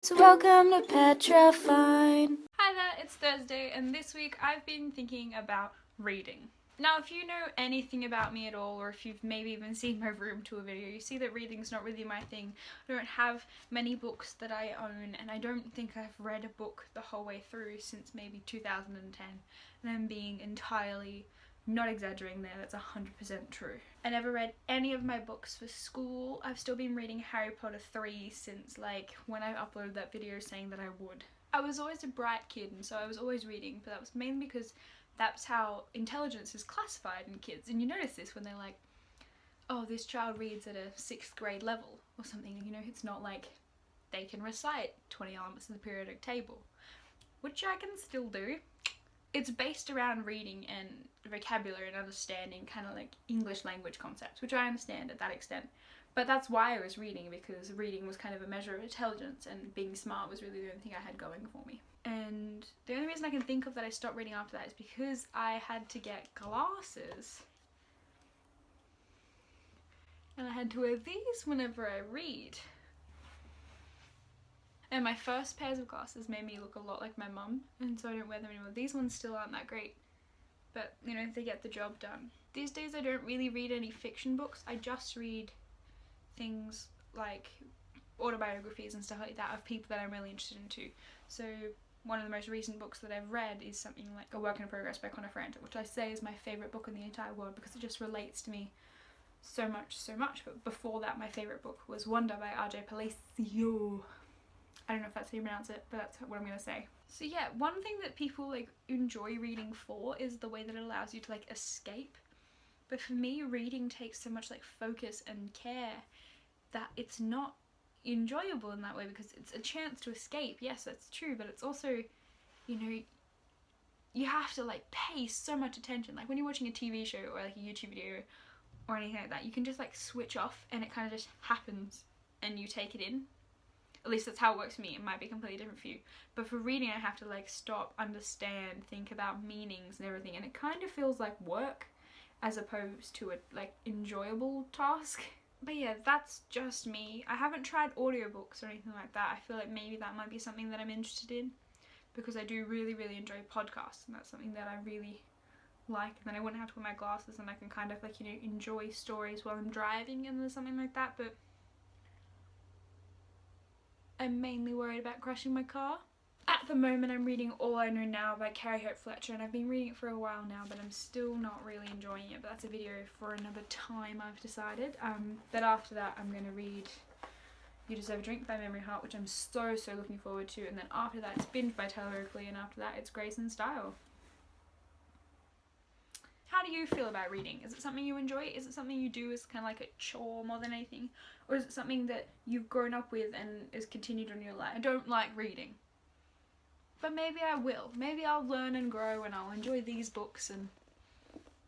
So welcome to Petrifying. Hi there, it's Thursday, and this week I've been thinking about reading. Now, if you know anything about me at all, or if you've maybe even seen my room tour video, you see that reading's not really my thing. I don't have many books that I own, and I don't think I've read a book the whole way through since maybe 2010, and I'm being entirely not exaggerating there, that's 100% true. I never read any of my books for school. I've still been reading Harry Potter 3 since like when I uploaded that video saying that I would. I was always a bright kid, and so I was always reading, but that was mainly because that's how intelligence is classified in kids. And you notice this when they're like, oh, this child reads at a 6th grade level or something, you know, it's not like they can recite 20 elements of the periodic table, which I can still do. It's based around reading and vocabulary and understanding kind of like English language concepts, which I understand at that extent. But that's why I was reading, because reading was kind of a measure of intelligence, and being smart was really the only thing I had going for me. And the only reason I can think of that I stopped reading after that is because I had to get glasses. And I had to wear these whenever I read. And my first pairs of glasses made me look a lot like my mum, and so I don't wear them anymore. These ones still aren't that great, but you know, they get the job done. These days I don't really read any fiction books. I just read things like autobiographies and stuff like that of people that I'm really interested in too. So one of the most recent books that I've read is something like A Work in Progress by Connor Franta, which I say is my favourite book in the entire world because it just relates to me so much. But before that, my favourite book was Wonder by R.J. Palacio. I don't know if that's how you pronounce it, but that's what I'm gonna say. So yeah, one thing that people like enjoy reading for is the way that it allows you to like escape. But for me, reading takes so much like focus and care that it's not enjoyable in that way, because it's a chance to escape. Yes, that's true, but it's also, you know, you have to like pay so much attention. Like when you're watching a TV show or like a YouTube video or anything like that, you can just like switch off and it kind of just happens and you take it in. At least that's how it works for me. It might be completely different for you. But for reading, I have to like stop, understand, think about meanings and everything, and it kind of feels like work as opposed to a like enjoyable task. But yeah, that's just me. I haven't tried audiobooks or anything like that. I feel like maybe that might be something that I'm interested in, because I do really enjoy podcasts, and that's something that I really like. And then I wouldn't have to wear my glasses, and I can kind of like, you know, enjoy stories while I'm driving and something like that. But I'm mainly worried about crashing my car. At the moment, I'm reading All I Know Now by Carrie Hope Fletcher, and I've been reading it for a while now, but I'm still not really enjoying it. But that's a video for another time, I've decided. But after that, I'm going to read You Deserve a Drink by Memory Heart, which I'm so looking forward to. And then after that, it's Binge by Taylor Oakley, and after that, it's Grace and Style. How do you feel about reading? Is it something you enjoy? Is it something you do as kind of like a chore more than anything? Or is it something that you've grown up with and is continued on your life? I don't like reading, but maybe I will. Maybe I'll learn and grow and I'll enjoy these books, and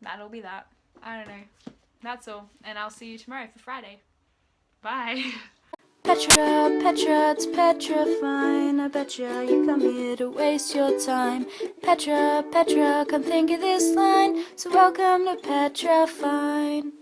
that'll be that. I don't know. That's all. And I'll see you tomorrow for Friday. Bye. Petra, it's petrifying. I betcha you come here to waste your time. Petra, come think of this line. So welcome to Petrifying.